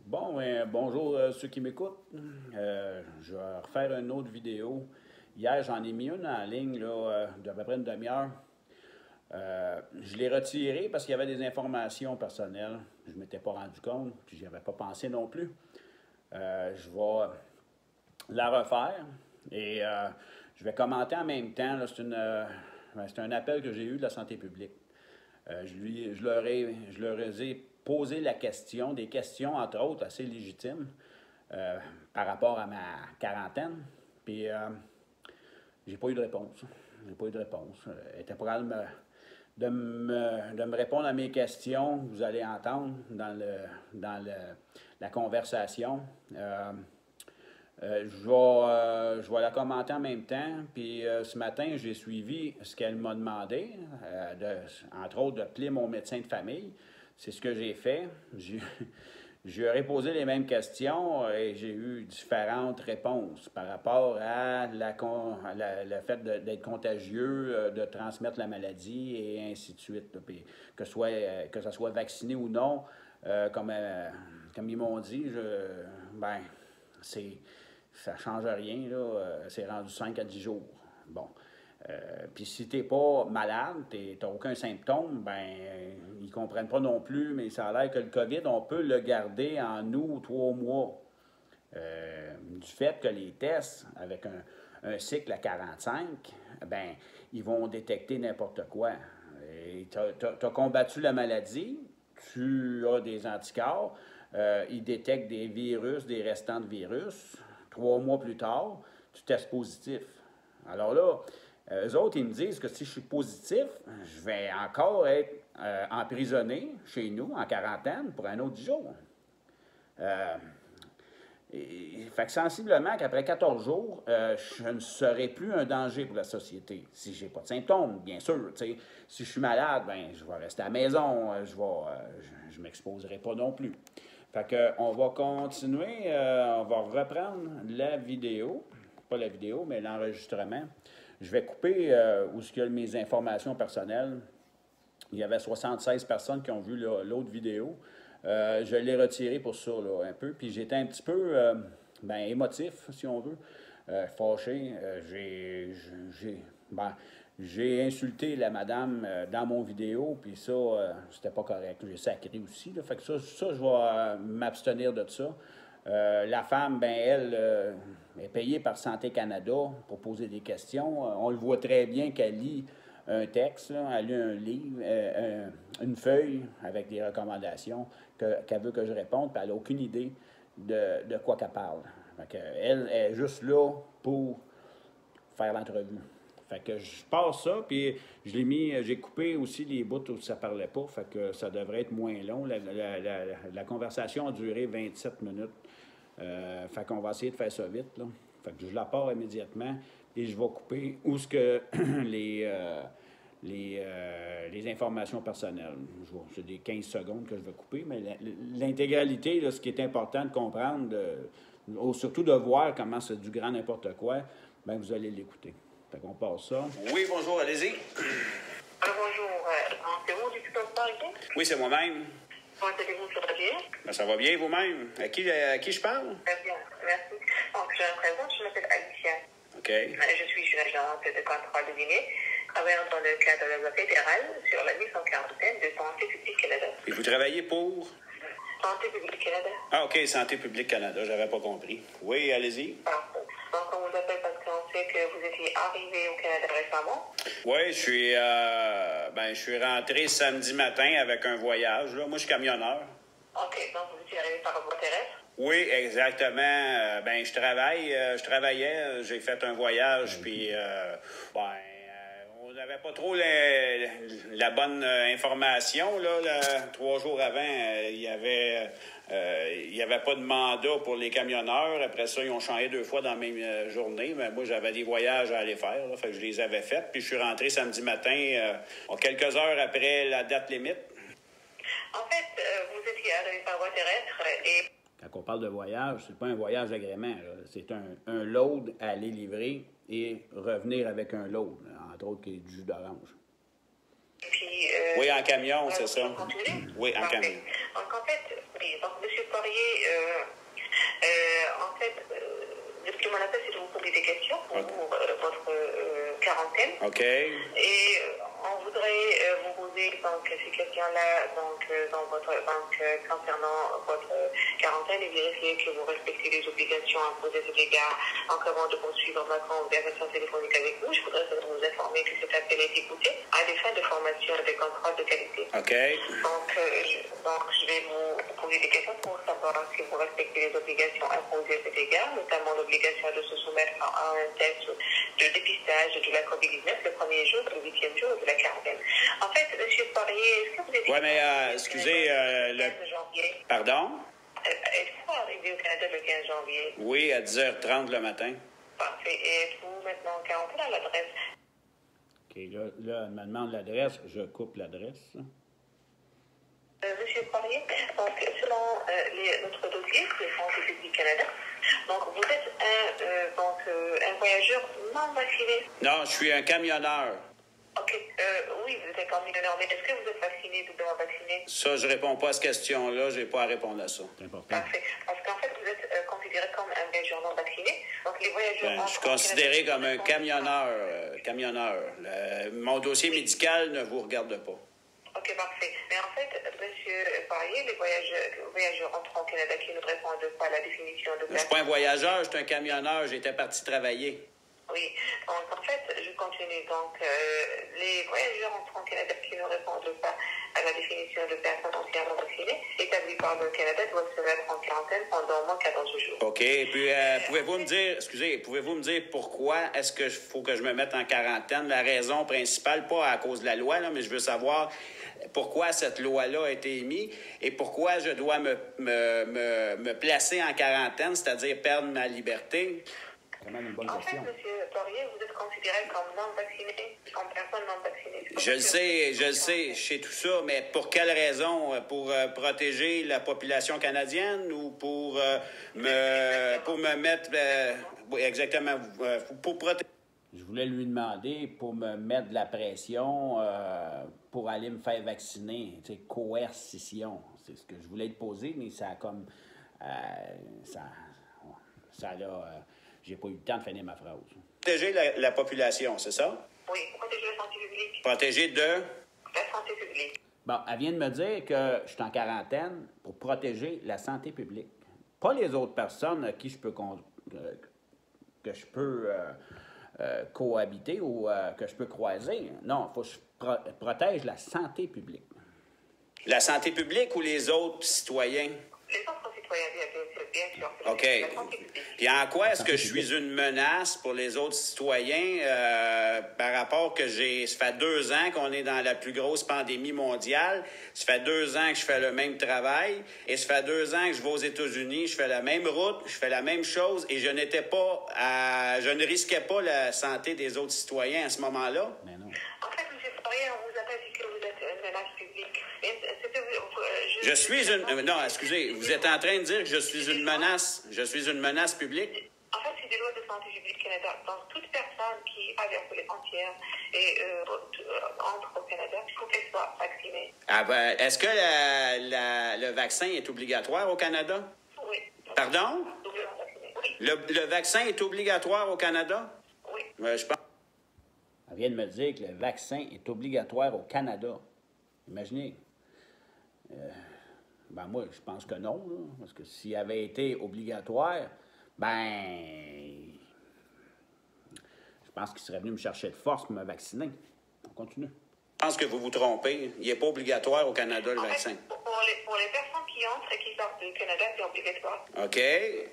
Bon, bonjour ceux qui m'écoutent. Je vais refaire une autre vidéo. Hier, j'en ai mis une en ligne d'à peu près une demi-heure. Je l'ai retirée parce qu'il y avait des informations personnelles. Je ne m'étais pas rendu compte, puis je n'y avais pas pensé non plus. Je vais la refaire et je vais commenter en même temps. C'est un appel que j'ai eu de la santé publique. Je leur ai posé la question, des questions entre autres assez légitimes par rapport à ma quarantaine. Puis j'ai pas eu de réponse. J'ai pas eu de réponse. Elle était pas capable de me répondre à mes questions. Vous allez entendre dans la conversation. Je vais la commenter en même temps. Puis ce matin, j'ai suivi ce qu'elle m'a demandé, entre autres de appeler mon médecin de famille. C'est ce que j'ai fait. Je lui ai posé les mêmes questions et j'ai eu différentes réponses par rapport à le fait d'être contagieux, de transmettre la maladie et ainsi de suite. Puis que ça soit vacciné ou non, comme ils m'ont dit, ça ne change rien, là. C'est rendu 5 à 10 jours. Bon. Puis si tu n'es pas malade, tu n'as aucun symptôme, ils ne comprennent pas non plus, mais ça a l'air que le COVID, on peut le garder en nous 3 mois. Du fait que les tests, avec un cycle à 45, ils vont détecter n'importe quoi. Tu as combattu la maladie, tu as des anticorps, ils détectent des virus, des restants de virus. 3 mois plus tard, tu testes positif. Alors là, eux autres, ils me disent que si je suis positif, je vais encore être emprisonné chez nous en quarantaine pour un autre 10 jours. Fait que sensiblement qu'après 14 jours, je ne serai plus un danger pour la société. Si je n'ai pas de symptômes, bien sûr. Si je suis malade, je vais rester à la maison, je ne m'exposerai pas non plus. Fait que on va continuer, on va reprendre la vidéo, pas la vidéo, mais l'enregistrement. Je vais couper où il y a mes informations personnelles. Il y avait 76 personnes qui ont vu l'autre vidéo. Je l'ai retiré pour ça, là, un peu. Puis j'étais un petit peu émotif, si on veut, fâché. J'ai insulté la madame dans mon vidéo, puis ça, c'était pas correct. J'ai sacré aussi. Là. Fait que ça je vais m'abstenir de ça. La femme, elle est payée par Santé Canada pour poser des questions. On le voit très bien qu'elle lit un texte, là, elle lit un livre, une feuille avec des recommandations qu'elle veut que je réponde, puis elle n'a aucune idée de quoi qu'elle parle. Fait elle est juste là pour faire l'entrevue. Fait que je passe ça, puis j'ai coupé aussi les bouts où ça parlait pas, fait que ça devrait être moins long. La conversation a duré 27 minutes. Fait qu'on va essayer de faire ça vite, là. Fait que je la pars immédiatement et je vais couper où ce que les informations personnelles. C'est des 15 secondes que je vais couper, mais l'intégralité, là, ce qui est important de comprendre, surtout de voir comment c'est du grand n'importe quoi, vous allez l'écouter. Fait qu'on passe ça. Oui, bonjour, allez-y. Bonjour, c'est vous du tuteur parler? Oui, c'est moi-même. Comment allez-vous, ça va bien? Ça va bien, vous-même? À qui je parle? Très bien, merci. Donc, je me présente, je m'appelle Alicia. OK. Je suis une agente de contrôle de données, travaillant dans le cadre de la loi fédérale sur la mise en quarantaine de Santé publique Canada. Et vous travaillez pour? Santé publique Canada. Ah, OK, Santé publique Canada, j'avais pas compris. Oui, allez-y. Parfait. Donc, on vous appelle parce qu'on sait que vous étiez arrivé au Canada récemment. Oui, je suis rentré samedi matin avec un voyage. Là. Moi, je suis camionneur. OK, donc vous étiez arrivé par voie terrestre? Oui, exactement. Je travaillais, j'ai fait un voyage, puis on n'avait pas trop la bonne information. Là, 3 jours avant, il y avait pas de mandat pour les camionneurs. Après ça, ils ont changé 2 fois dans la même journée. Mais moi, j'avais des voyages à aller faire. Là, fait que je les avais faits. Puis je suis rentré samedi matin, quelques heures après la date limite. En fait, vous étiez arrivé par voie terrestre et... Quand on parle de voyage, c'est pas un voyage d'agrément. C'est un load à aller livrer et revenir avec un load, entre autres qui est du jus d'orange. Puis, oui, en camion, c'est ça. Continuez? Oui, en camion. Donc, en fait, oui, donc, M. Poirier quarantaine. OK. Et on voudrait vous poser donc ces questions-là dans votre concernant votre quarantaine et vérifier que vous respectez les obligations imposées à cet égard. Donc avant de poursuivre ma conversation téléphonique avec vous, je voudrais vous informer que cet appel est écouté à des fins de formation et de contrôle de qualité. OK. Donc je vais vous poser des questions pour savoir si vous respectez les obligations imposées à cet égard, notamment l'obligation de se soumettre à un test de dépistage de la COVID-19 le premier jour, le 8e jour de la quarantaine. En fait, M. Poirier, est-ce que vous êtes... Oui, mais excusez, le 15 janvier. Pardon? Est-ce que vous arrivez au Canada le 15 janvier? Oui, à 10h30 le matin. Parfait. Et êtes-vous maintenant en quarantaine à l'adresse? OK, là, elle me demande l'adresse. Je coupe l'adresse. Monsieur Poirier, donc, selon notre dossier, le Santé publique Canada, donc vous êtes un voyageur non vacciné. Non, je suis un camionneur. OK. Oui, vous êtes un camionneur, mais est-ce que vous êtes vacciné, doublement vacciné? Ça, je réponds pas à cette question-là. Je n'ai pas à répondre à ça. C'est important. Parfait. Parce qu'en fait, vous êtes considéré comme un voyageur non vacciné. Donc, les voyageurs... Je suis considéré comme un camionneur. Mon dossier médical ne vous regarde pas. OK, parfait. Mais en fait, M. Poirier, les voyageurs entrant au Canada qui ne répondent pas à la définition de... Je ne suis pas un voyageur, je suis un camionneur. J'étais parti travailler. Oui. Donc, en fait, je continue. Donc, les voyageurs entrant au Canada qui ne répondent pas à la définition de personnes entièrement vaccinées établie par le Canada doivent se mettre en quarantaine pendant au moins 14 jours. OK. Et puis, pouvez-vous me dire pourquoi est-ce qu'il faut que je me mette en quarantaine? La raison principale, pas à cause de la loi, là, mais je veux savoir pourquoi cette loi-là a été émise et pourquoi je dois me placer en quarantaine, c'est-à-dire perdre ma liberté. C'est quand même une bonne En fait, question. M. Poirier, vous êtes considéré comme non vacciné, comme personne non vaccinée. Je le sais, je sais tout ça, mais pour quelle raison? Pour protéger la population canadienne ou pour me mettre... oui, exactement, pour protéger... Je voulais lui demander pour me mettre de la pression pour aller me faire vacciner. Tu sais, coercition. C'est ce que je voulais te poser, mais ça a comme... j'ai pas eu le temps de finir ma phrase. Protéger la population, c'est ça? Oui, protéger la santé publique. Protéger de... La santé publique. Bon, elle vient de me dire que je suis en quarantaine pour protéger la santé publique. Pas les autres personnes à qui je peux cohabiter ou que je peux croiser. Non, il faut que je protège la santé publique. La santé publique ou les autres citoyens? Les autres citoyens, bien sûr. OK. La santé publique. Puis en quoi est-ce que je suis une menace pour les autres citoyens par rapport que ça fait 2 ans qu'on est dans la plus grosse pandémie mondiale, ça fait 2 ans que je fais le même travail et ça fait 2 ans que je vais aux États-Unis, je fais la même route, je fais la même chose et je ne risquais pas la santé des autres citoyens à ce moment-là? Mais non. En fait, M. Poirier, on vous a pas dit que vous êtes une menace publique. Je suis une... Non, excusez, vous êtes en train de dire que je suis une menace. Je suis une menace publique? En fait, c'est des lois de santé publique Canada. Donc, toute personne qui traverse les frontières et entre au Canada, il faut qu'elle soit vaccinée. Ah ben, est-ce que le vaccin est obligatoire au Canada? Oui. Pardon? Doublement vaccinée. Oui. Le vaccin est obligatoire au Canada? Oui. Je pense... Elle vient de me dire que le vaccin est obligatoire au Canada. Imaginez. Ben moi, je pense que non, là, parce que s'il avait été obligatoire, ben, je pense qu'il serait venu me chercher de force pour me vacciner. On continue. Je pense que vous vous trompez. Il n'est pas obligatoire au Canada, le En fait, vaccin. pour les personnes qui entrent et qui sortent du Canada, c'est obligatoire. OK.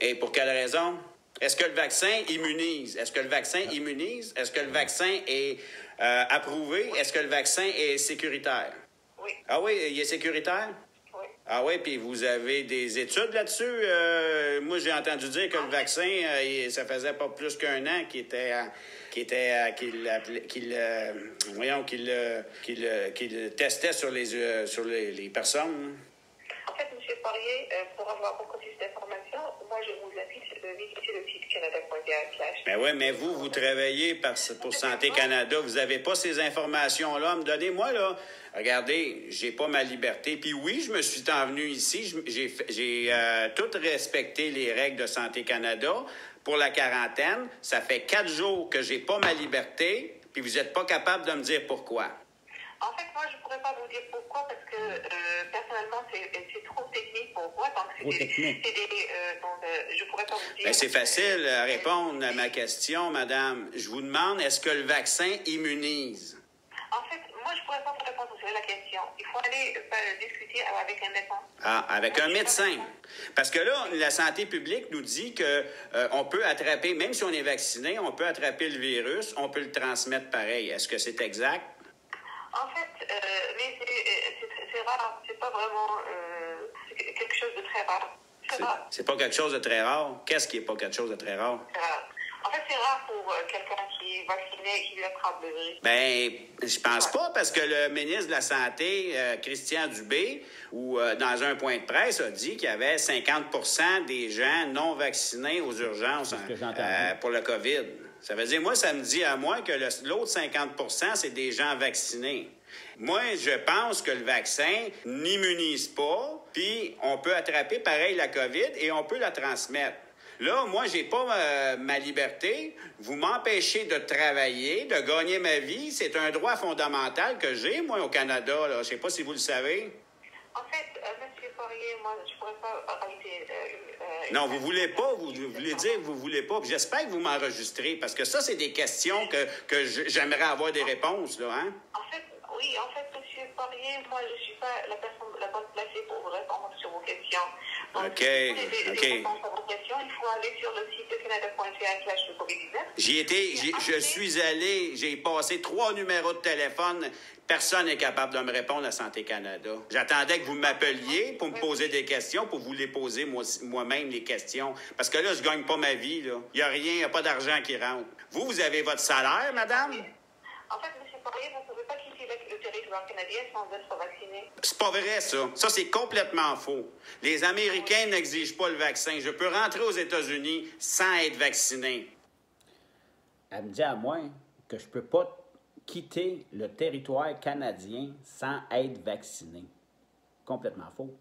Et pour quelle raison? Est-ce que le vaccin immunise? Est-ce que le vaccin immunise? Est-ce que le vaccin est approuvé? Est-ce que le vaccin est sécuritaire? Oui. Ah oui, il est sécuritaire? Oui. Ah oui, puis vous avez des études là-dessus? Moi, j'ai entendu dire que le vaccin, ça faisait pas plus qu'1 an qu'il testait sur les personnes. En fait, M. Poirier, pour avoir beaucoup plus d'informations, moi, je vous invite à visiter le site canada.ca/. Ben oui, mais vous travaillez pour Santé Canada. Vous n'avez pas ces informations-là à me donner. Moi, là, regardez, j'ai pas ma liberté. Puis oui, je me suis envenu ici. J'ai tout respecté les règles de Santé Canada pour la quarantaine. Ça fait 4 jours que j'ai pas ma liberté. puis vous n'êtes pas capable de me dire pourquoi. En fait, moi, je ne pourrais pas vous dire pourquoi, parce que personnellement, c'est trop technique pour moi. Donc, je ne pourrais pas vous dire. Bien, c'est facile à répondre à ma question, madame. Je vous demande, est-ce que le vaccin immunise? En fait, moi, je ne pourrais pas vous répondre sur la question. Il faut aller discuter avec un médecin. Ah, avec un médecin. Parce que là, la santé publique nous dit que on peut attraper, même si on est vacciné, on peut attraper le virus, on peut le transmettre pareil. Est-ce que c'est exact? En fait, mais c'est rare. C'est pas vraiment c'est quelque chose de très rare. C'est pas quelque chose de très rare? Qu'est-ce qui n'est pas quelque chose de très rare? C'est rare. En fait, c'est rare pour quelqu'un qui est vacciné et qui attrape le virus. Bien, je pense pas, parce que le ministre de la Santé, Christian Dubé, dans un point de presse, a dit qu'il y avait 50 des gens non vaccinés aux urgences pour le COVID. Ça veut dire, moi, ça me dit à moi que l'autre 50 c'est des gens vaccinés. Moi, je pense que le vaccin n'immunise pas, puis on peut attraper pareil la COVID et on peut la transmettre. Là, moi, j'ai pas ma liberté. Vous m'empêchez de travailler, de gagner ma vie. C'est un droit fondamental que j'ai, moi, au Canada. Là. Je sais pas si vous le savez. En fait, M. Poirier, moi, je pourrais pas arrêter... non, vous voulez pas. Vous voulez dire que vous voulez pas. Puis j'espère que vous m'enregistrez, parce que ça, c'est des questions que j'aimerais avoir des réponses, là, hein? En fait, oui, M. Poirier, moi, je suis pas la personne la bonne placée pour vous répondre sur vos questions. Donc, OK. réponses à vos questions, il faut aller sur le site de canada.ca/COVID-19. Je suis allé, j'ai passé 3 numéros de téléphone. Personne n'est capable de me répondre à Santé Canada. J'attendais que vous m'appeliez pour me poser des questions, pour vous les poser moi-même, les questions. Parce que là, je gagne pas ma vie, là. Il n'y a rien, il n'y a pas d'argent qui rentre. Vous avez votre salaire, madame? En fait, M. Poirier, vous ne pouvez pas quitter le territoire canadien sans être vacciné. C'est pas vrai, ça. Ça, c'est complètement faux. Les Américains n'exigent pas le vaccin. Je peux rentrer aux États-Unis sans être vacciné. Elle me dit à moi que je peux pas quitter le territoire canadien sans être vacciné. Complètement faux.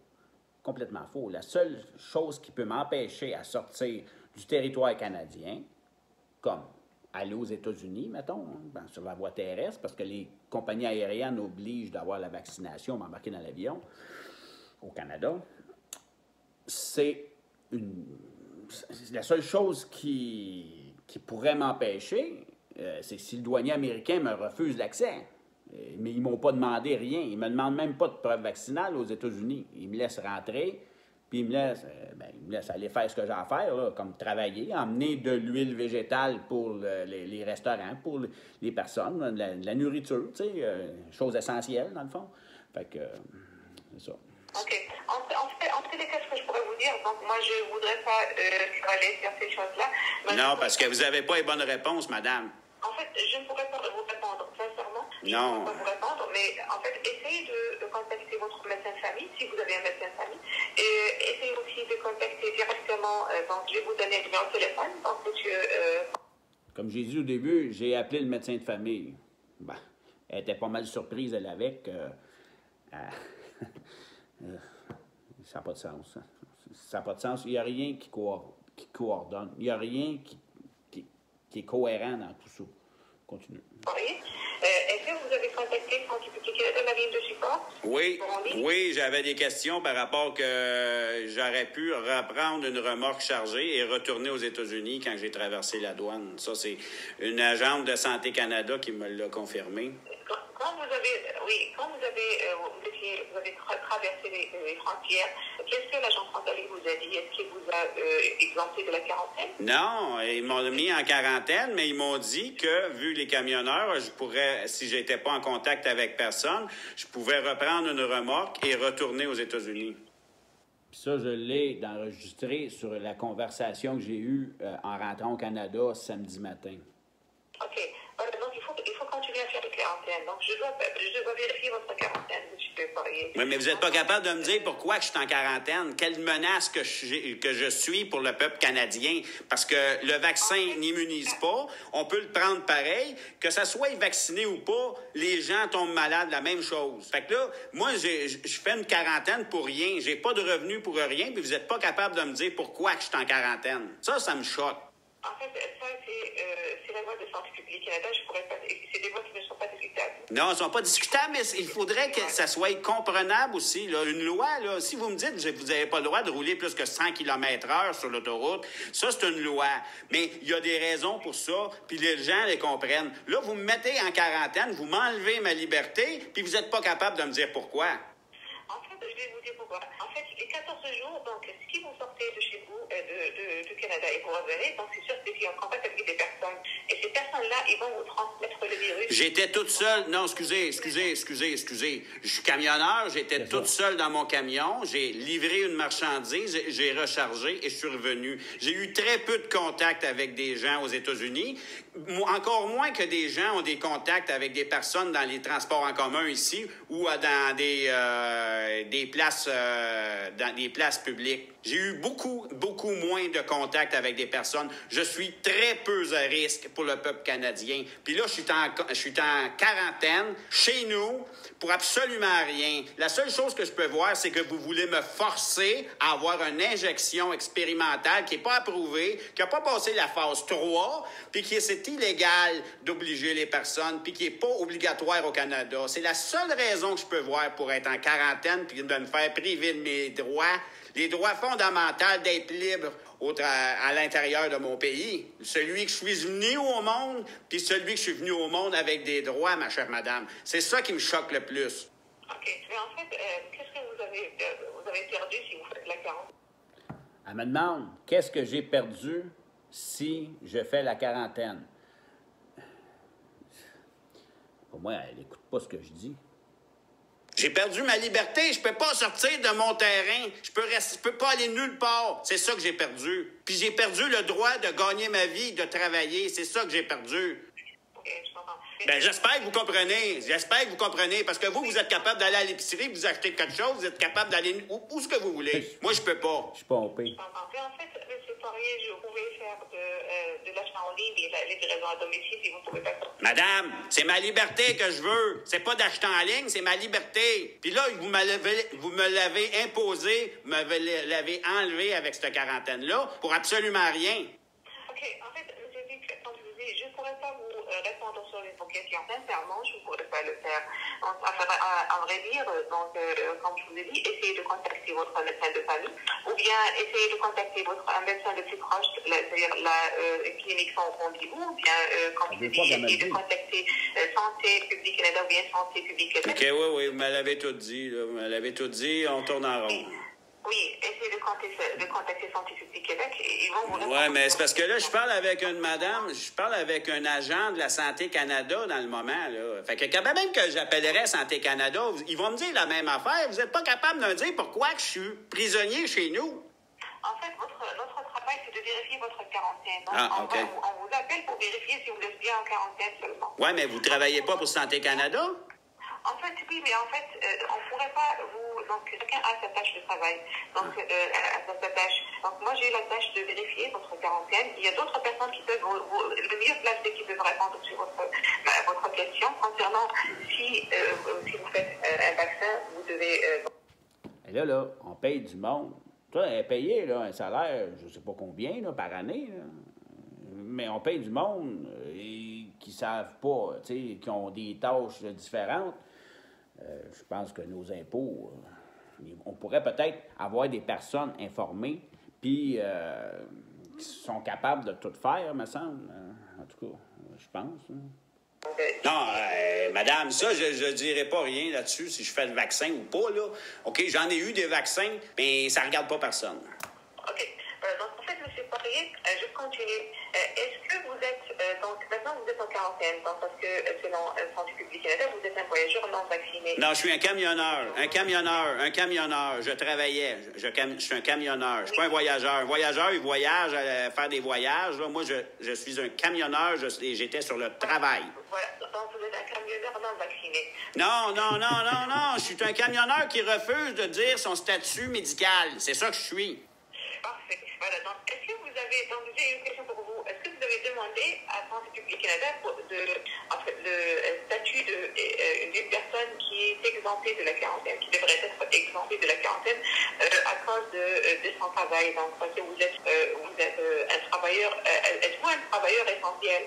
Complètement faux. La seule chose qui peut m'empêcher à sortir du territoire canadien, comme aller aux États-Unis, mettons, sur la voie terrestre, parce que les compagnies aériennes obligent d'avoir la vaccination, m'embarquer dans l'avion au Canada, c'est la seule chose qui pourrait m'empêcher, c'est si le douanier américain me refuse l'accès. Mais ils ne m'ont pas demandé rien. Ils ne me demandent même pas de preuve vaccinale aux États-Unis. Ils me laissent rentrer, puis ils me laissent aller faire ce que j'ai à faire, là, comme travailler, emmener de l'huile végétale pour les restaurants, pour les personnes, de la nourriture, tu sais, chose essentielle, dans le fond. Fait que, c'est ça. OK. En tous les cas, ce que je pourrais vous dire, donc moi, je ne voudrais pas aller sur ces choses-là. Non, parce que vous n'avez pas les bonnes réponses, madame. En fait, je ne pourrais pas vous répondre, sincèrement. Non. Je ne pourrais pas vous répondre, mais en fait, essayez de contacter votre médecin de famille, si vous avez un médecin de famille. Et essayez aussi de contacter directement, donc je vais vous donner le numéro de téléphone, donc monsieur... Comme j'ai dit au début, j'ai appelé le médecin de famille. Ben, elle était pas mal surprise, elle, avec... ça n'a pas de sens. Ça n'a pas de sens. Il n'y a rien qui coordonne. Il n'y a rien qui est cohérent dans tout ça. Continue. Oui. Est-ce que vous avez contacté Santé publique Canada, la ligne de support? Oui, j'avais des questions par rapport que j'aurais pu reprendre une remorque chargée et retourner aux États-Unis quand j'ai traversé la douane. Ça, c'est une agente de Santé Canada qui me l'a confirmé. Quand vous avez traversé les frontières, qu'est-ce que l'agent frontalier vous a dit? Est-ce qu'il vous a exempté de la quarantaine? Non, ils m'ont mis en quarantaine, mais ils m'ont dit que, vu les camionneurs, je pourrais, si je n'étais pas en contact avec personne, je pouvais reprendre une remorque et retourner aux États-Unis. Puis ça, je l'ai enregistré sur la conversation que j'ai eue en rentrant au Canada samedi matin. OK. Donc, il faut continuer à faire la quarantaine. Donc, je dois vérifier votre quarantaine, M. Poirier. Oui, mais vous n'êtes pas capable de me dire pourquoi que je suis en quarantaine. Quelle menace que je suis pour le peuple canadien. Parce que le vaccin n'immunise pas. On peut le prendre pareil. Que ça soit vacciné ou pas, les gens tombent malades, la même chose. Fait que là, moi, je fais une quarantaine pour rien. J'ai pas de revenus pour rien, puis vous n'êtes pas capable de me dire pourquoi que je suis en quarantaine. Ça me choque. En fait, ça, c'est la loi de santé publique. Public Canada, je pourrais pas. C'est des voix qui ne sont pas discutables. Non, elles ne sont pas discutables, mais il faudrait que ça soit comprenable aussi. Là. Une loi, là, si vous me dites que vous n'avez pas le droit de rouler plus que 100 km/h sur l'autoroute, ça, c'est une loi. Mais il y a des raisons pour ça, puis les gens les comprennent. Là, vous me mettez en quarantaine, vous m'enlevez ma liberté, puis vous n'êtes pas capable de me dire pourquoi. En fait, je vais vous dire pourquoi. En fait, les 14 jours, donc, si vous sortez de chez vous, du Canada, et vous revenez, donc c'est sûr que c'est en contact avec des personnes. Et ces personnes-là, ils vont vous transmettre le virus. J'étais toute seule. Non, excusez. Je suis camionneur, j'étais toute seule dans mon camion. J'ai livré une marchandise, j'ai rechargé et je suis revenu. J'ai eu très peu de contact avec des gens aux États-Unis. Encore moins que des gens ont des contacts avec des personnes dans les transports en commun ici ou dans des places publiques. J'ai eu beaucoup moins de contacts avec des personnes. Je suis très peu à risque pour le peuple canadien. Puis là, je suis en quarantaine chez nous pour absolument rien. La seule chose que je peux voir, c'est que vous voulez me forcer à avoir une injection expérimentale qui n'est pas approuvée, qui n'a pas passé la phase 3, puis c'est illégal d'obliger les personnes, puis qui n'est pas obligatoire au Canada. C'est la seule raison que je peux voir pour être en quarantaine puis de me faire priver de mes droits. Les droits fondamentaux d'être libre à l'intérieur de mon pays. Celui que je suis venu au monde, puis celui que je suis venu au monde avec des droits, ma chère madame. C'est ça qui me choque le plus. OK. Mais en fait, qu'est-ce que vous avez perdu si vous faites la quarantaine? Elle me demande, qu'est-ce que j'ai perdu si je fais la quarantaine? Pour moi, elle n'écoute pas ce que je dis. J'ai perdu ma liberté. Je peux pas sortir de mon terrain. Je peux pas aller nulle part. C'est ça que j'ai perdu. Puis j'ai perdu le droit de gagner ma vie, de travailler. C'est ça que j'ai perdu. OK, je comprends. Ben, j'espère que vous comprenez. Parce que vous êtes capable d'aller à l'épicerie, vous achetez quelque chose, vous êtes capable d'aller où ce que vous voulez. Moi, je peux pas. Je suis pompé. Je comprends. Mais en fait, M. Poirier, vous pouvez faire de l'achat en ligne et les livraisons à domicile si vous ne pouvez pas sortir. Madame, c'est ma liberté que je veux. C'est pas d'acheter en ligne, c'est ma liberté. Puis là, vous me l'avez imposé, me l'avez enlevé avec cette quarantaine-là pour absolument rien. OK. En fait, M. Vic, comme je vous dis, je ne pourrais pas vous répondre sur vos questions. Sincèrement, je ne pourrais pas le faire. Donc, à vrai dire, comme je vous ai dit, essayez de contacter votre médecin de famille ou bien essayez de contacter un médecin le plus proche, c'est-à-dire la clinique sans rendez-vous, ou bien, comme je vous ai dit, essayez de contacter Santé publique Canada ou bien Santé publique Québec. OK, oui, vous me l'avez tout dit. Là. Vous me l'avez tout dit, on tourne en rond. Oui, essayez de contacter Santé publique Québec et ils vont vous répondre. Oui, mais c'est parce que là, je parle avec un agent de la Santé Canada dans le moment. Là. Fait que quand même que j'appellerais Santé Canada, ils vont me dire la même affaire. Vous n'êtes pas capable de me dire pourquoi que je suis prisonnier chez nous. En fait, notre travail, c'est de vérifier votre quarantaine. Donc, OK. on vous appelle pour vérifier si vous êtes bien en quarantaine seulement. Oui, mais vous ne travaillez pas pour Santé Canada? En fait, oui, mais en fait, on ne pourrait pas vous... Donc, chacun a sa tâche de travail. Donc, sa tâche. Donc, moi, j'ai la tâche de vérifier votre quarantaine. Il y a d'autres personnes qui peuvent le mieux placé qui peuvent répondre sur votre question concernant si vous faites un vaccin, vous devez... Et là, on paye du monde. Toi, elle est payée, là, un salaire, je ne sais pas combien, là, par année, là. Mais on paye du monde qui ne savent pas, qui ont des tâches différentes. Je pense que nos impôts, on pourrait peut-être avoir des personnes informées, puis qui sont capables de tout faire, me semble. En tout cas, je pense. Non, madame, ça, je ne dirais pas rien là-dessus si je fais le vaccin ou pas, là. OK, j'en ai eu des vaccins, mais ça ne regarde pas personne. OK. Donc, en fait, M. Poirier, je continue. Est-ce que vous êtes... donc, maintenant, vous êtes en quarantaine, donc, parce que selon Santé publique Canada, vous êtes un voyageur non vacciné. Non, je suis un camionneur. Je travaillais. Je suis un camionneur. Je ne suis pas un voyageur. Un voyageur, il voyage à faire des voyages. Là. Moi, je suis un camionneur. J'étais sur le travail. Voilà. Donc, vous êtes un camionneur non vacciné. Non. Je suis un camionneur qui refuse de dire son statut médical. C'est ça que je suis. Parfait. Voilà. Donc, est-ce que vous avez... Donc, j'ai une question pour vous. Est-ce que vous avez demandé à Santé publique Canada le statut d'une personne qui est exemptée de la quarantaine, qui devrait être exemptée de la quarantaine à cause de son travail? Donc, parce que vous êtes un travailleur... êtes-vous un travailleur essentiel?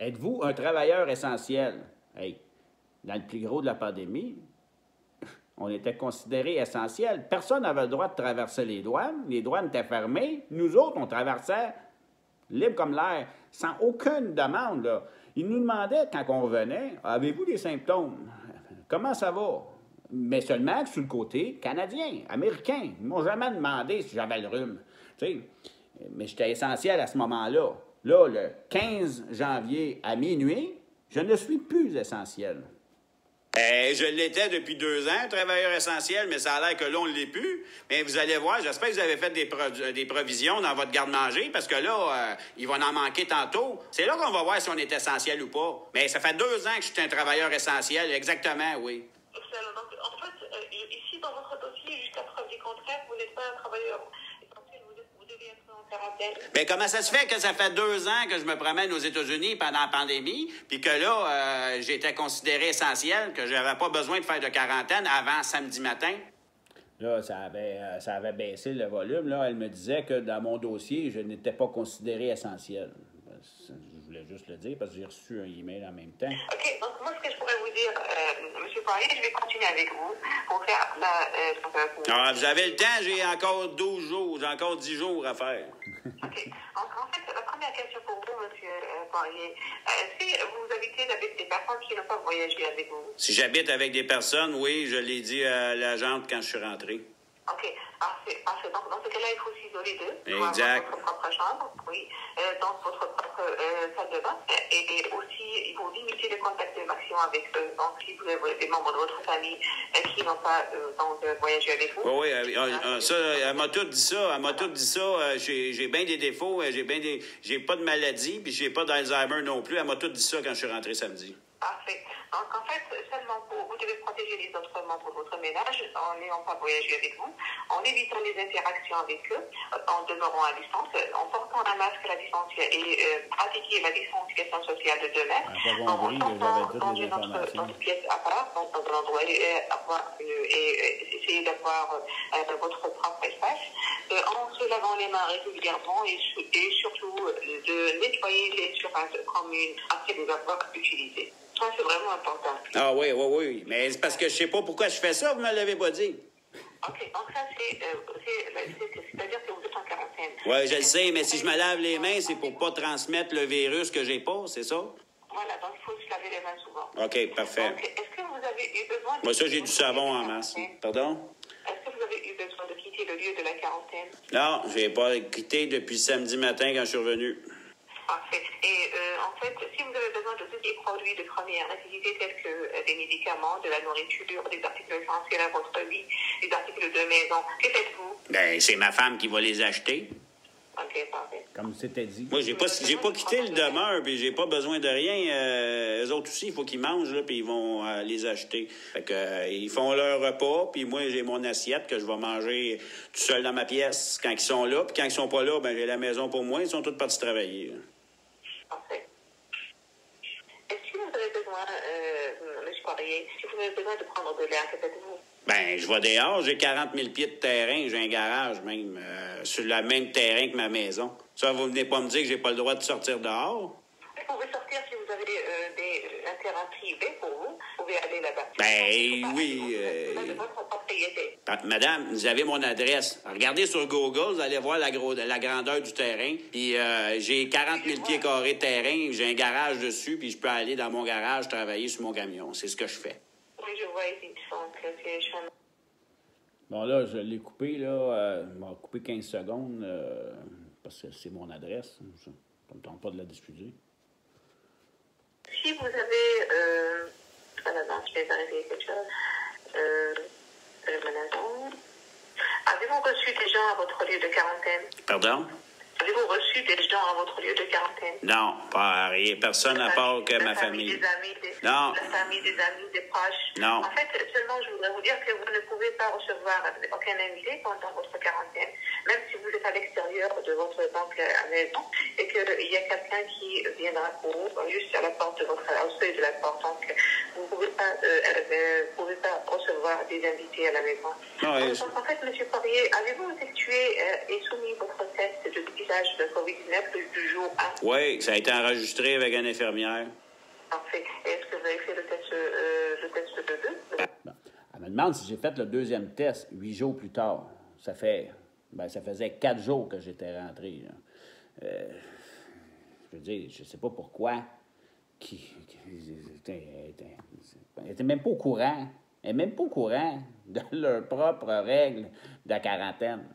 Êtes-vous un travailleur essentiel? Hey, dans le plus gros de la pandémie, on était considérés essentiels. Personne n'avait le droit de traverser les douanes. Les douanes étaient fermées. Nous autres, on traversait libre comme l'air, sans aucune demande. Là. Ils nous demandaient, quand on revenait, avez-vous des symptômes? Comment ça va? Mais seulement sur le côté canadien, américain. Ils ne m'ont jamais demandé si j'avais le rhume. Tu sais, mais j'étais essentiel à ce moment-là. Là, le 15 janvier à minuit, je ne suis plus essentiel. Je l'étais depuis 2 ans, travailleur essentiel, mais ça a l'air que là, on ne l'est plus. Mais vous allez voir, j'espère que vous avez fait des provisions dans votre garde-manger, parce que là, il va en manquer tantôt. C'est là qu'on va voir si on est essentiel ou pas. Mais ça fait 2 ans que je suis un travailleur essentiel, exactement, oui. Excellent. Donc, en fait, ici, dans votre dossier, jusqu'à preuve du contraire, vous n'êtes pas un travailleur essentiel, vous devez être en quarantaine. Mais comment ça se fait que ça fait 2 ans que je me promène aux États-Unis pendant la pandémie, puis que là, j'étais considéré essentiel, que je n'avais pas besoin de faire de quarantaine avant samedi matin? Là, ça avait baissé le volume. Là, elle me disait que dans mon dossier, je n'étais pas considéré essentiel. Je voulais juste le dire parce que j'ai reçu un email en même temps. OK, donc moi, ce que je pourrais vous dire, M. Poirier, je vais continuer avec vous pour faire la... Vous avez le temps, j'ai encore 12 jours, j'ai encore 10 jours à faire. OK. En fait, la première question pour vous, M. Poirier, si vous habitez avec des personnes qui n'ont pas voyagé avec vous? Si j'habite avec des personnes, oui, je l'ai dit à l'agente quand je suis rentré. OK. Parfait. Donc, dans ce cas-là, il faut s'isoler d'eux. Exact. Dans votre propre chambre, oui. Dans votre propre salle de bain. Et aussi, il faut limiter le contact maximum avec eux. Donc, si vous avez des membres de votre famille qui n'ont pas voyagé avec vous. Oui, ça, elle m'a tout dit ça. Elle m'a tout dit ça. J'ai bien des défauts. J'ai pas de maladie, puis j'ai pas d'Alzheimer non plus. Elle m'a tout dit ça quand je suis rentré samedi. Parfait. Donc, en fait, seulement vous devez protéger les autres membres de votre ménage en n'ayant pas voyagé avec vous, en évitant les interactions avec eux, en demeurant à distance, en portant un masque à la distance et pratiquer la distanciation sociale de 2 mètres, en sortant dans une pièce à part, dans un endroit, et essayer d'avoir votre propre espace, en se lavant les mains régulièrement et surtout de nettoyer les surfaces communes après les avoir utilisées. Ça, c'est vraiment important. Ah oui. Mais c'est parce que je sais pas pourquoi je fais ça, vous me l'avez pas dit. OK, donc ça, c'est-à-dire que vous êtes en quarantaine. Oui, je le sais, mais si je me lave les mains, c'est pour pas transmettre le virus que j'ai pas, c'est ça? Voilà, donc il faut se laver les mains souvent. OK, parfait. Donc, est-ce que vous avez eu besoin de... Moi, ça, j'ai du savon en masse. Pardon? Est-ce que vous avez eu besoin de quitter le lieu de la quarantaine? Non, j'ai pas quitté depuis samedi matin quand je suis revenu. Parfait. Et en fait, si vous avez besoin de tous les produits de première nécessité tels que des médicaments, de la nourriture, des articles essentiels à votre vie, des articles de maison, que faites-vous? Ben, c'est ma femme qui va les acheter. OK, parfait. Comme c'était dit. Moi, j'ai pas quitté le demeure, puis j'ai pas besoin de rien. Eux autres aussi, il faut qu'ils mangent, là, puis ils vont les acheter. Fait que, ils font leur repas, puis moi, j'ai mon assiette que je vais manger tout seul dans ma pièce quand ils sont là. Puis quand ils sont pas là, ben j'ai la maison pour moi. Ils sont tous partis travailler. Parfait. Est-ce que vous avez besoin, M. Poirier, est-ce que vous avez besoin de prendre de l'air? Que faites-vous? Ben, je vais dehors, j'ai 40 000 pieds de terrain, j'ai un garage même, sur le même terrain que ma maison. Ça, vous venez pas me dire que j'ai pas le droit de sortir dehors? Vous pouvez sortir si vous avez un terrain privé pour vous. Vous pouvez aller là-bas. Ben oui. De votre propriété. Madame, vous avez mon adresse. Regardez sur Google, vous allez voir la grandeur du terrain. Puis j'ai 40 000 pieds carrés de terrain, j'ai un garage dessus, puis je peux aller dans mon garage travailler sur mon camion. C'est ce que je fais. Oui, je vois ici. Donc, Bon, là, je l'ai coupé, là. Il m'a coupé 15 secondes parce que c'est mon adresse. Ça ne me tente pas de la diffuser. si vous avez... non, je vais vérifier quelque chose. Avez-vous reçu des gens à votre lieu de quarantaine? Pardon? Avez-vous reçu des gens à votre lieu de quarantaine? Non, pas rien. Personne à part que ma famille. Des amis, Non. La famille, des amis, des proches. Non. En fait, seulement, je voudrais vous dire que vous ne pouvez pas recevoir aucun invité pendant votre quarantaine, même si vous êtes à l'extérieur de votre maison, et qu'il y a quelqu'un qui viendra pour vous, juste à la porte de votre, au seuil de la porte. Donc, vous pouvez pas recevoir des invités à la maison. Donc, en fait, M. Poirier, avez-vous effectué et soumis votre test de dépistage de COVID-19 du jour 1? Oui, ça a été enregistré avec une infirmière. Parfait. Est-ce que vous avez fait le test de 2? Bon. Elle me demande si j'ai fait le deuxième test 8 jours plus tard. Ça faisait 4 jours que j'étais rentré. Je veux dire, je ne sais pas pourquoi. Elle n'était même pas au courant. Elle n'est même pas au courant de leurs propres règles de quarantaine.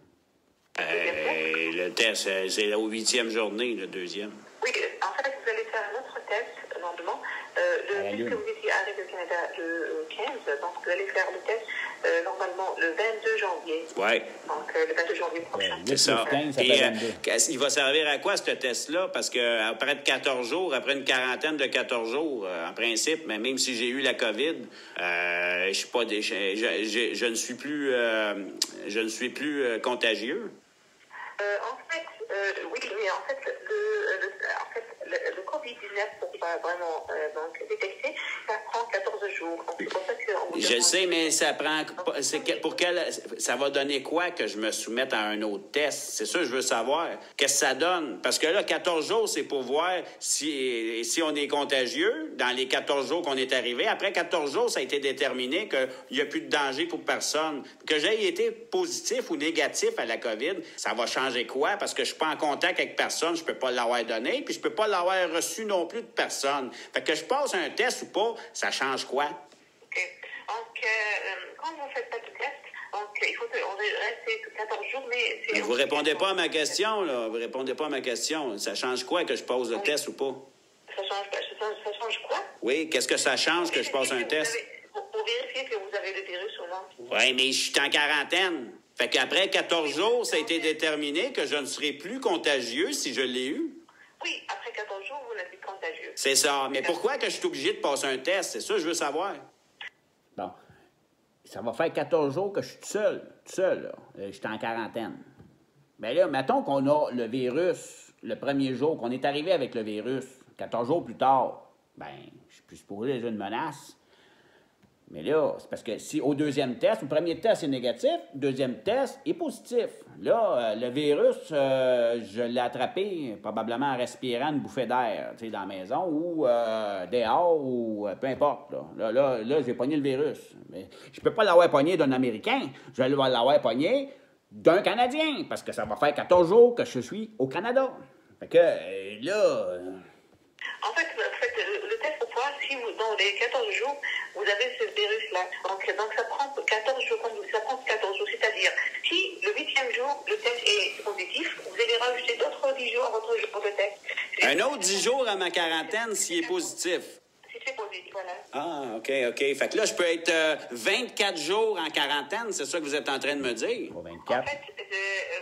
Le test, c'est au 8e journée, le deuxième. Oui, en fait, vous allez faire un autre test le lendemain. Puisque vous étiez arrivé au Canada le 15, donc vous allez faire le test normalement le 22 janvier. Oui. Donc le 22 janvier prochain. C'est ça. 15, ça Et, fait 22. il va servir à quoi, ce test-là? Parce qu'après 14 jours, après une quarantaine de 14 jours, en principe, mais même si j'ai eu la COVID, je ne suis plus contagieux. En fait, oui, mais en fait, le COVID-19, pour vraiment détecter, ça prend 14 jours. Donc, c'est pour ça qu'on Je le sais, mais ça prend. Ça va donner quoi que je me soumette à un autre test? C'est ça que je veux savoir. Qu'est-ce que ça donne? Parce que là, 14 jours, c'est pour voir si on est contagieux dans les 14 jours qu'on est arrivé. Après 14 jours, ça a été déterminé qu'il n'y a plus de danger pour personne. Que j'aie été positif ou négatif à la COVID, ça va changer quoi? Parce que je ne suis pas en contact avec personne, je ne peux pas l'avoir donné, puis je ne peux pas l'avoir reçu non plus de personne. Fait que je passe un test ou pas, ça change quoi? OK. Donc, quand vous ne faites pas de test, donc, il faut rester 14 jours, mais... Vous ne répondez pas à ma question, là. Vous répondez pas à ma question. Ça change quoi que je pose le test ou pas? Ça change quoi? Oui, qu'est-ce que ça change que je passe un test? Pour vérifier que vous avez le virus ou non. Oui, mais je suis en quarantaine. Fait qu'après 14 jours, ça a été déterminé que je ne serai plus contagieux si je l'ai eu. Oui, après 14 jours, vous n'êtes plus contagieux. C'est ça. Mais pourquoi que je suis obligé de passer un test? C'est ça que je veux savoir. Bon. Ça va faire 14 jours que je suis tout seul, là. Je suis en quarantaine. Bien là, mettons qu'on a le virus le premier jour, qu'on est arrivé avec le virus, 14 jours plus tard, bien, je suis plus supposé déjà une menace. Mais là, c'est parce que si au deuxième test, le premier test est négatif, le deuxième test est positif. Là, le virus, je l'ai attrapé probablement en respirant une bouffée d'air, tu sais, dans la maison ou dehors ou peu importe. Là, j'ai pogné le virus. Mais je peux pas l'avoir pogné d'un Américain. Je vais l'avoir pogné d'un Canadien parce que ça va faire 14 jours que je suis au Canada. Fait que là... En fait, le test pour voir si dans les 14 jours, vous avez ce virus-là. Donc ça prend 14 jours, ça prend 14 jours. C'est-à-dire, si le 8e jour, le test est positif, vous allez rajouter d'autres 10 jours à votre jour de test. Un autre 10 jours à ma quarantaine s'il est positif. Si c'est positif, voilà. Ah, OK. Fait que là, je peux être 24 jours en quarantaine, c'est ça que vous êtes en train de me dire? 24. En fait,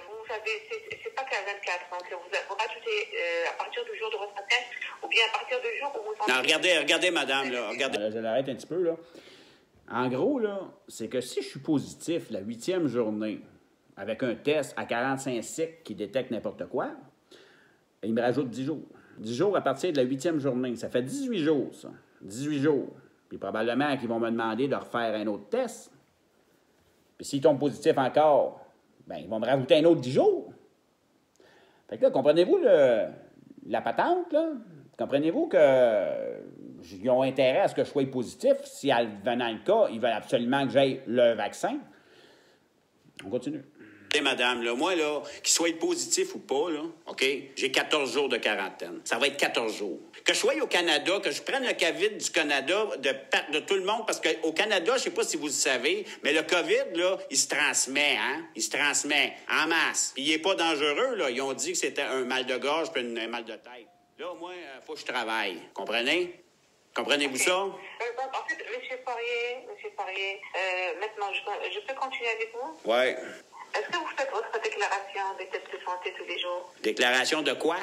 vous savez, c'est pas qu'à 24. Donc, vous rajoutez à partir du jour de votre test ou bien à partir du jour où vous... Non, regardez, madame, là. Regardez. Je l'arrête un petit peu, là. En gros, là, c'est que si je suis positif la 8e journée avec un test à 45 cycles qui détecte n'importe quoi, il me rajoute 10 jours. 10 jours à partir de la 8e journée. Ça fait 18 jours, ça. 18 jours. Puis probablement qu'ils vont me demander de refaire un autre test. Puis s'ils tombent positifs encore, bien, ils vont me rajouter un autre 10 jours. Fait que là, comprenez-vous la patente, là? Comprenez-vous qu'ils ont intérêt à ce que je sois positif. Si, venant le cas, ils veulent absolument que j'aille le vaccin. On continue. Madame, là, moi, là, qu'il soit positif ou pas, là, OK, j'ai 14 jours de quarantaine. Ça va être 14 jours. Que je sois au Canada, que je prenne le COVID du Canada, de tout le monde, parce qu'au Canada, je sais pas si vous le savez, mais le COVID, là, il se transmet, hein? Il se transmet en masse. Puis il est pas dangereux, là. Ils ont dit que c'était un mal de gorge puis un mal de tête. Là, moi, il faut que je travaille. Comprenez? Comprenez-vous ça? En fait, M. Poirier, maintenant, je peux continuer avec vous? Oui. Est-ce que vous faites votre déclaration des tests de santé tous les jours? Déclaration de quoi?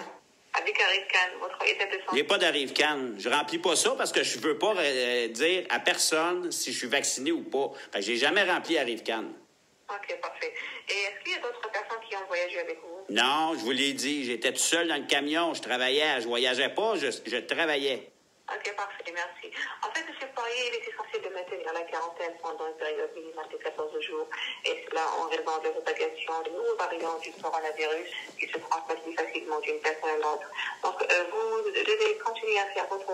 Avec Arrivcan, votre état de santé. Il n'y a pas d'Arrivecan. Je remplis pas ça parce que je veux pas dire à personne si je suis vacciné ou pas. Fait que j'ai jamais rempli Arrivcan. OK, parfait. Et est-ce qu'il y a d'autres personnes qui ont voyagé avec vous? Non, je vous l'ai dit. J'étais tout seul dans le camion. Je travaillais. Je voyageais pas. Je travaillais. Ok, parfait, merci. En fait, M. Poirier, il est essentiel de maintenir la quarantaine pendant une période minimale de 14 jours, et cela en raison de la propagation de nouveaux variants du coronavirus qui se transmettent plus facilement d'une personne à l'autre. Donc, vous devez continuer à faire votre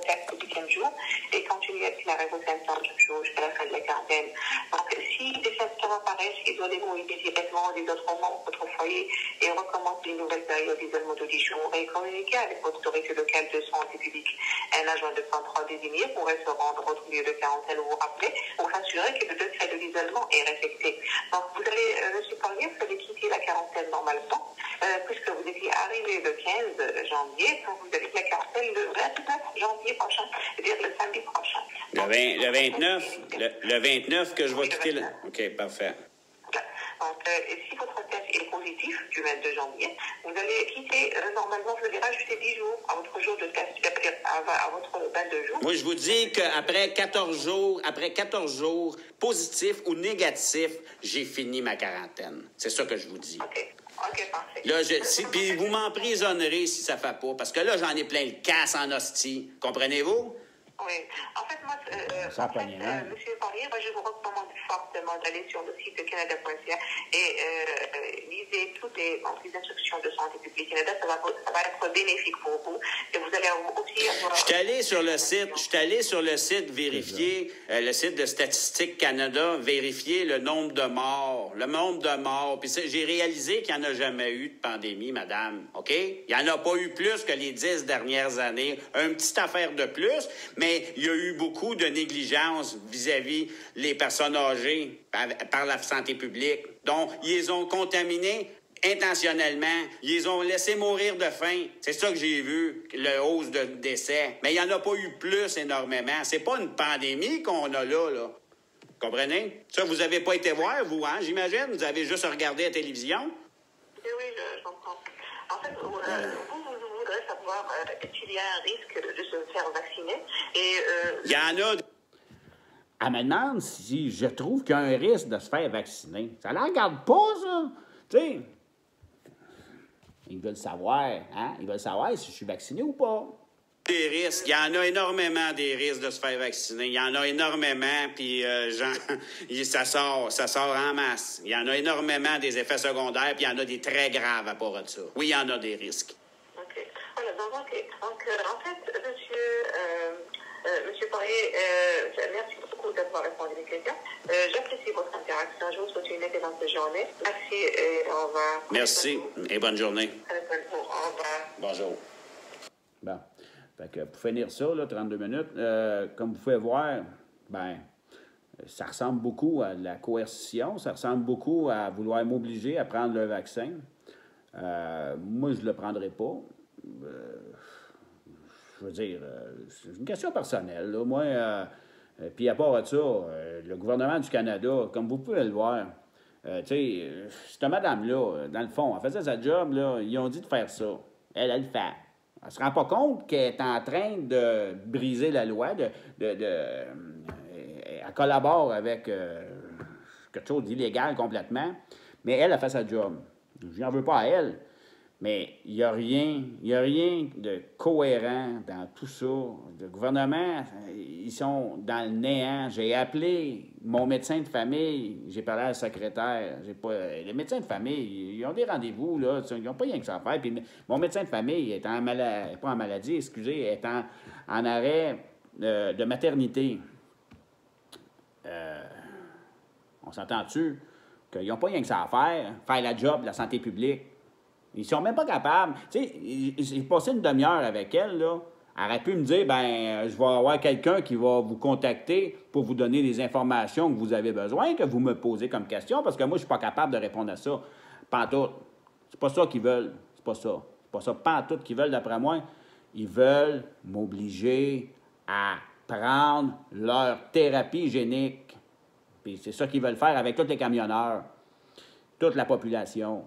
test au 10e jour et continuer à déclarer vos symptômes chaque jour jusqu'à la fin de la quarantaine. Donc, si des symptômes apparaissent, isolez-vous immédiatement des autres membres de votre foyer et recommencez une nouvelle période d'isolement de 10 jours et communiquez avec votre autorité locale de santé publique. Un agent de contrôle désigné pourrait se rendre au lieu de quarantaine ou vous rappeler pour s'assurer que le degré de l'isolement est respecté. Donc, vous allez, M. Poirier, vous allez quitter la quarantaine normalement, puisque vous étiez arrivé le 15 janvier, donc vous allez quitter la quarantaine le 29 janvier prochain, c'est-à-dire le samedi prochain. Donc, le 29 que je vais quitter le... OK, parfait. Donc, si votre test est positif du 22 janvier, vous allez quitter, normalement, vous allez rajouter 10 jours à votre jour de test, c'est-à-dire à votre 22 jours. Moi, je vous dis qu'après 14 jours, positif ou négatif, j'ai fini ma quarantaine. C'est ça que je vous dis. OK, parfait. Là, puis vous m'emprisonnerez si ça ne fait pas, parce que là, j'en ai plein le casse en hostie. Comprenez-vous? Oui. En fait, moi, Monsieur Poirier, moi, je vous recommande fortement d'aller sur le site de canada.ca et lisez toutes les instructions de Santé publique Canada. Ça va être bénéfique pour vous. Et vous allez aussi avoir... Je suis allé sur le site vérifier, le site de Statistique Canada, vérifier le nombre de morts. Puis j'ai réalisé qu'il n'y en a jamais eu de pandémie, madame. OK? Il n'y en a pas eu plus que les 10 dernières années. Une petite affaire de plus, mais il y a eu beaucoup de négligence vis-à-vis les personnes âgées par la santé publique. Donc, ils les ont contaminés intentionnellement. Ils les ont laissés mourir de faim. C'est ça que j'ai vu, le hausse de décès. Mais il n'y en a pas eu plus énormément. C'est pas une pandémie qu'on a là. Comprenez? Ça, vous n'avez pas été voir, vous, hein, j'imagine? Vous avez juste regardé la télévision? Oui, je comprends. En fait, vous voudrez savoir qu'il y a un risque de se faire vacciner. Il y en a... Elle me demande si je trouve qu'il y a un risque de se faire vacciner. Ça ne la regarde pas, ça. Tu sais, ils veulent savoir, hein? Ils veulent savoir si je suis vacciné ou pas. Des risques. Il y en a énormément des risques de se faire vacciner. Il y en a énormément, puis ça sort en masse. Il y en a énormément des effets secondaires, puis il y en a des très graves à part de ça. Oui, il y en a des risques. OK. Voilà, donc, en fait, Monsieur Poirier, merci beaucoup d'avoir répondu à mes questions. J'apprécie votre interaction. Je vous souhaite une excellente journée. Merci et au revoir. Merci et bonne journée. Au revoir. Bonjour. Bon. Fait que pour finir ça, là, 32 minutes, comme vous pouvez voir, ça ressemble beaucoup à de la coercition, ça ressemble beaucoup à vouloir m'obliger à prendre le vaccin. Moi, je ne le prendrai pas. Je veux dire, c'est une question personnelle. Là. Moi, puis à part de ça, le gouvernement du Canada, comme vous pouvez le voir, tu sais, cette madame-là, dans le fond, elle faisait sa job, là, ils ont dit de faire ça. Elle le fait. Elle ne se rend pas compte qu'elle est en train de briser la loi, elle collabore avec quelque chose d'illégal complètement, mais elle a fait sa job. Je n'en veux pas à elle, mais il n'y a rien de cohérent dans tout ça. Le gouvernement, ils sont dans le néant. J'ai appelé mon médecin de famille, j'ai parlé à la secrétaire. Les médecins de famille, ils ont des rendez-vous, là, ils n'ont pas rien que ça à faire. Puis mon médecin de famille est est en arrêt de maternité. On s'entend-tu qu'ils n'ont pas rien que ça à faire la job de la santé publique? Ils sont même pas capables. Tu sais, j'ai passé une demi-heure avec elle, là. Elle aurait pu me dire, je vais avoir quelqu'un qui va vous contacter pour vous donner les informations que vous avez besoin, que vous me posez comme question, parce que moi, je suis pas capable de répondre à ça. Pantoute. C'est pas ça qu'ils veulent. C'est pas ça pantoute qu'ils veulent, d'après moi. Ils veulent m'obliger à prendre leur thérapie hygiénique. Puis c'est ça qu'ils veulent faire avec tous les camionneurs, toute la population.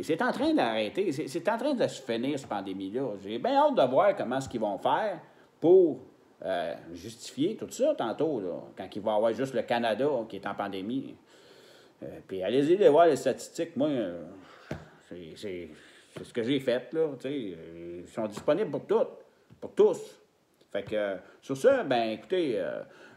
C'est en train d'arrêter. C'est en train de se finir, cette pandémie-là. J'ai bien hâte de voir comment ce qu'ils vont faire pour justifier tout ça tantôt, là, quand il va y avoir juste le Canada qui est en pandémie. Puis allez-y de voir les statistiques. Moi, c'est ce que j'ai fait, là, tu sais. Ils sont disponibles pour tous. Fait que, sur ça, ben écoutez,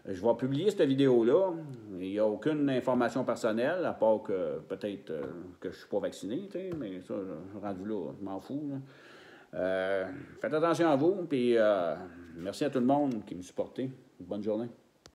je vais publier cette vidéo-là. Il n'y a aucune information personnelle, à part que peut-être que je ne suis pas vacciné, tu sais, mais ça, rendu là, je m'en fous, là. Faites attention à vous, puis merci à tout le monde qui me supportait. Bonne journée.